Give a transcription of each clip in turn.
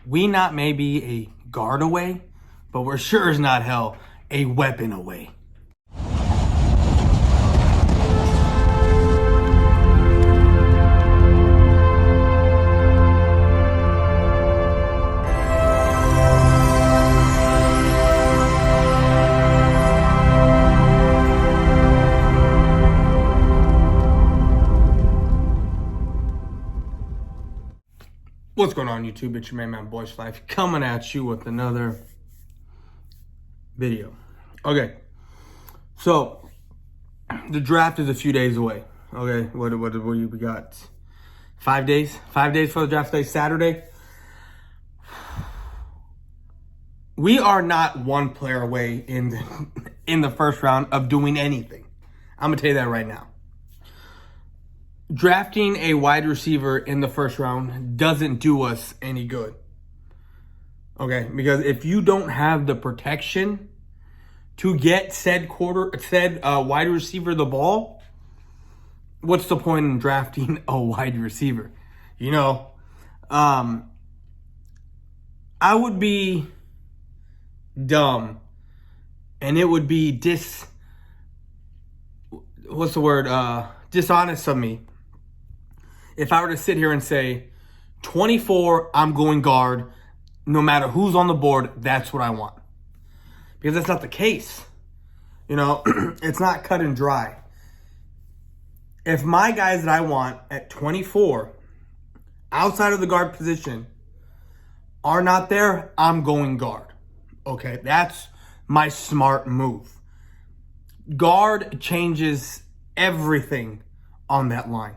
we not may be a guard away, but we're sure as not hell a weapon away. What's going on, YouTube? It's your main man, Boys Life, coming at you with another video. Okay, so the draft is a few days away. Okay, what we got? 5 days? 5 days for the draft day, Saturday. We are not one player away in the first round of doing anything. I'm gonna tell you that right now. Drafting a wide receiver in the first round doesn't do us any good. Okay, because if you don't have the protection to get said wide receiver the ball, what's the point in drafting a wide receiver? You know, I would be dumb, and it would be dishonest of me if I were to sit here and say, 24, I'm going guard. No matter who's on the board, that's what I want. Because that's not the case. You know, it's not cut and dry. If my guys that I want at 24, outside of the guard position, are not there, I'm going guard. Okay, that's my smart move. Guard changes everything on that line.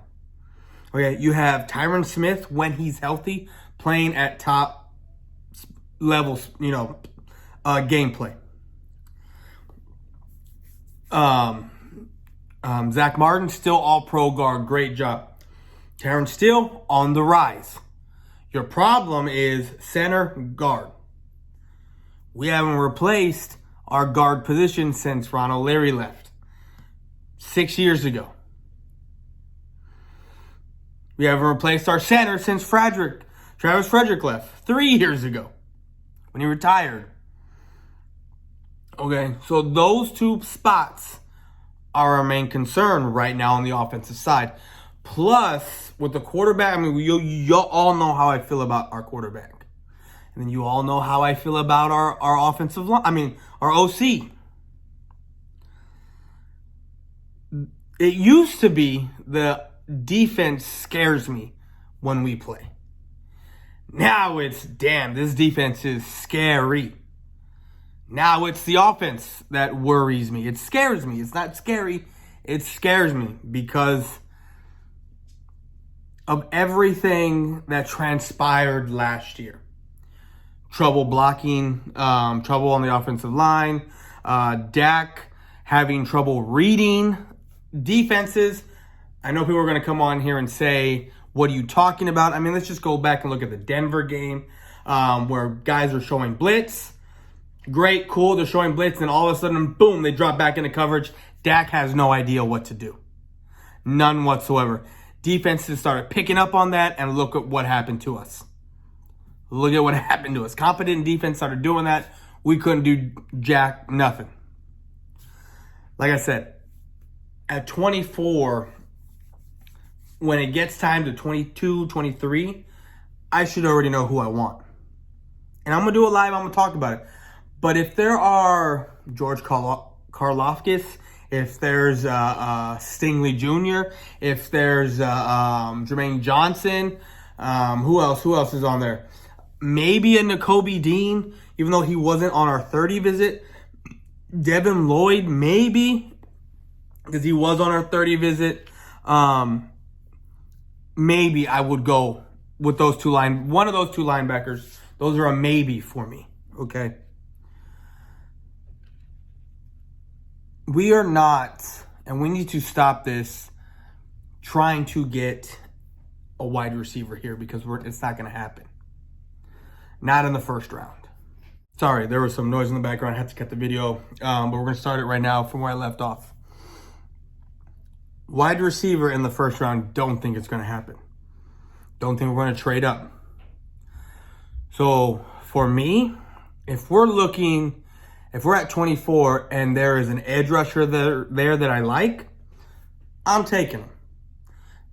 Okay, you have Tyron Smith, when he's healthy, playing at top levels, you know, gameplay. Zach Martin, still all-pro guard. Great job. Terrence Steele, on the rise. Your problem is center guard. We haven't replaced our guard position since Ron O'Leary left 6 years ago. We haven't replaced our center since Travis Frederick left 3 years ago when he retired. Okay, so those two spots are our main concern right now on the offensive side. Plus, with the quarterback, I mean, you all know how I feel about our quarterback. And then you all know how I feel about our offensive line. I mean, our OC. It used to be the defense scares me when we play. Now it's, damn, this defense is scary. Now it's the offense that worries me. It scares me. It's not scary. It scares me because of everything that transpired last year. Trouble blocking, trouble on the offensive line, Dak having trouble reading defenses. I know people are going to come on here and say, what are you talking about? I mean, let's just go back and look at the Denver game where guys are showing blitz. Great, cool, they're showing blitz, and all of a sudden, boom, they drop back into coverage. Dak has no idea what to do. None whatsoever. Defenses started picking up on that, and look at what happened to us. Look at what happened to us. Competent defense started doing that. We couldn't do nothing. Like I said, at 24, when it gets time to 22, 23, I should already know who I want. And I'm going to do it live. I'm going to talk about it. But if there are George Karlaftis, if there's Stingley Jr., if there's Jermaine Johnson, who else is on there? Maybe a Nakobe Dean, even though he wasn't on our 30 visit. Devin Lloyd, maybe, because he was on our 30 visit. Maybe I would go with one of those two linebackers. Those are a maybe for me, okay? We are not, and we need to stop this, trying to get a wide receiver here because it's not going to happen. Not in the first round. Sorry, there was some noise in the background. I had to cut the video, but we're going to start it right now from where I left off. Wide receiver in the first round, don't think it's going to happen. Don't think we're going to trade up. So for me, if we're at 24 and there is an edge rusher there that I like, I'm taking him.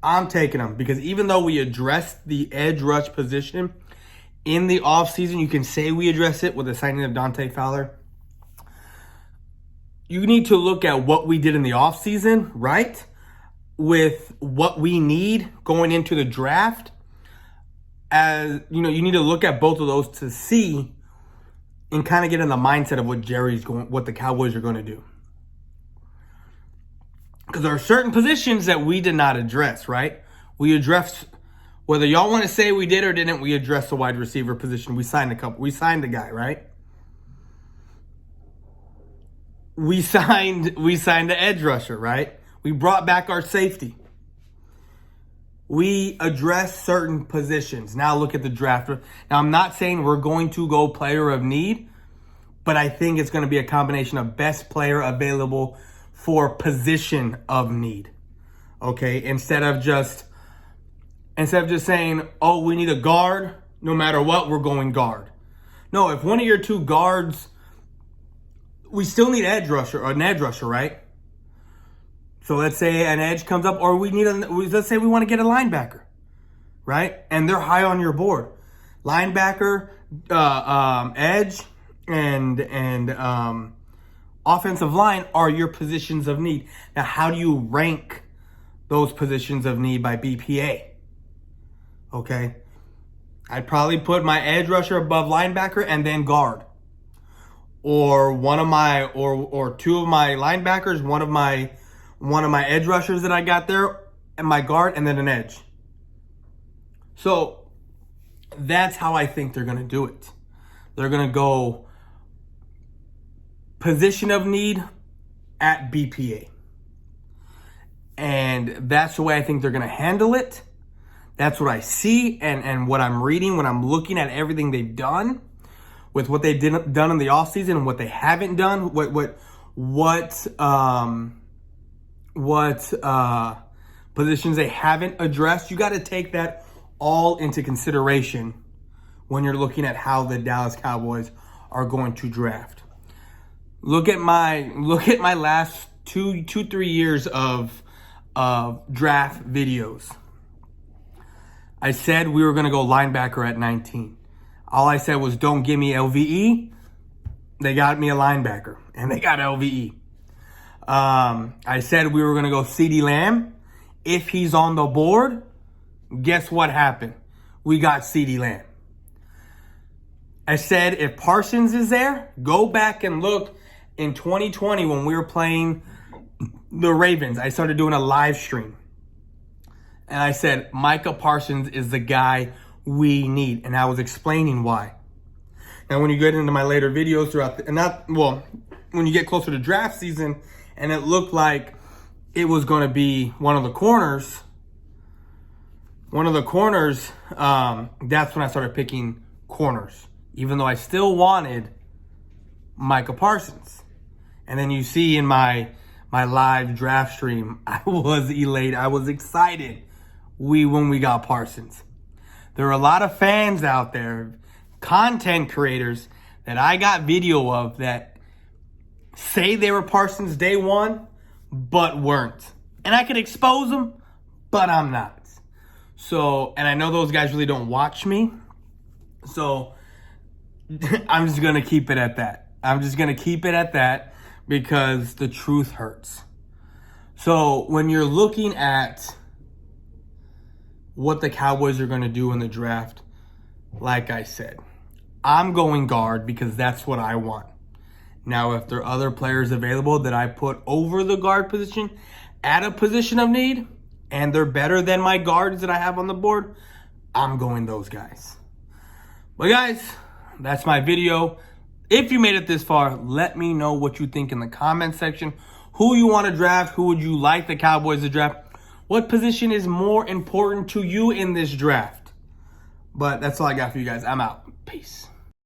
I'm taking him because even though we addressed the edge rush position in the offseason, you can say we address it with the signing of Dante Fowler. You need to look at what we did in the offseason, right? With what we need going into the draft. As you know, you need to look at both of those to see and kind of get in the mindset of what the Cowboys are going to do. Because there are certain positions that we did not address, right? We addressed, whether y'all want to say we did or didn't, we addressed the wide receiver position. We signed a guy, right? We signed the edge rusher, right? We brought back our safety. We addressed certain positions. Now look at the draft. Now I'm not saying we're going to go player of need, but I think it's going to be a combination of best player available for position of need. Okay, instead of just saying, oh, we need a guard, no matter what, we're going guard. No, if one of your two guards, we still need an edge rusher, right? So let's say an edge comes up, or let's say we want to get a linebacker, right? And they're high on your board. Linebacker, edge, and offensive line are your positions of need. Now, how do you rank those positions of need by BPA? Okay. I'd probably put my edge rusher above linebacker and then guard. Or or two of my linebackers, one of my edge rushers that I got there, and my guard, and then an edge. So that's how I think they're going to do it. They're going to go position of need at BPA. And that's the way I think they're going to handle it. That's what I see and what I'm reading when I'm looking at everything they've done with what they've done in the offseason and what they haven't done, what positions they haven't addressed. You got to take that all into consideration when you're looking at how the Dallas Cowboys are going to draft. Look at my last 3 years of draft videos. I said we were going to go linebacker at 19. All I said was don't give me LVE. They got me a linebacker, and they got LVE. I said we were going to go CeeDee Lamb. If he's on the board, guess what happened? We got CeeDee Lamb. I said if Parsons is there, go back and look in 2020 when we were playing the Ravens. I started doing a live stream. And I said, Micah Parsons is the guy we need. And I was explaining why. Now, when you get into my later videos when you get closer to draft season and it looked like it was going to be one of the corners, that's when I started picking corners. Even though I still wanted Micah Parsons. And then you see in my live draft stream, I was elated. I was excited when we got Parsons. There are a lot of fans out there, content creators, that I got video of that say they were Parsons day one, but weren't. And I could expose them, but I'm not. So, and I know those guys really don't watch me. So, I'm just going to keep it at that. Because the truth hurts. So when you're looking at what the Cowboys are going to do in the draft, like I said, I'm going guard because that's what I want. Now, if there are other players available that I put over the guard position at a position of need, and they're better than my guards that I have on the board, I'm going those guys. But guys, that's my video. If you made it this far, let me know what you think in the comment section. Who you want to draft? Who would you like the Cowboys to draft? What position is more important to you in this draft? But that's all I got for you guys. I'm out. Peace.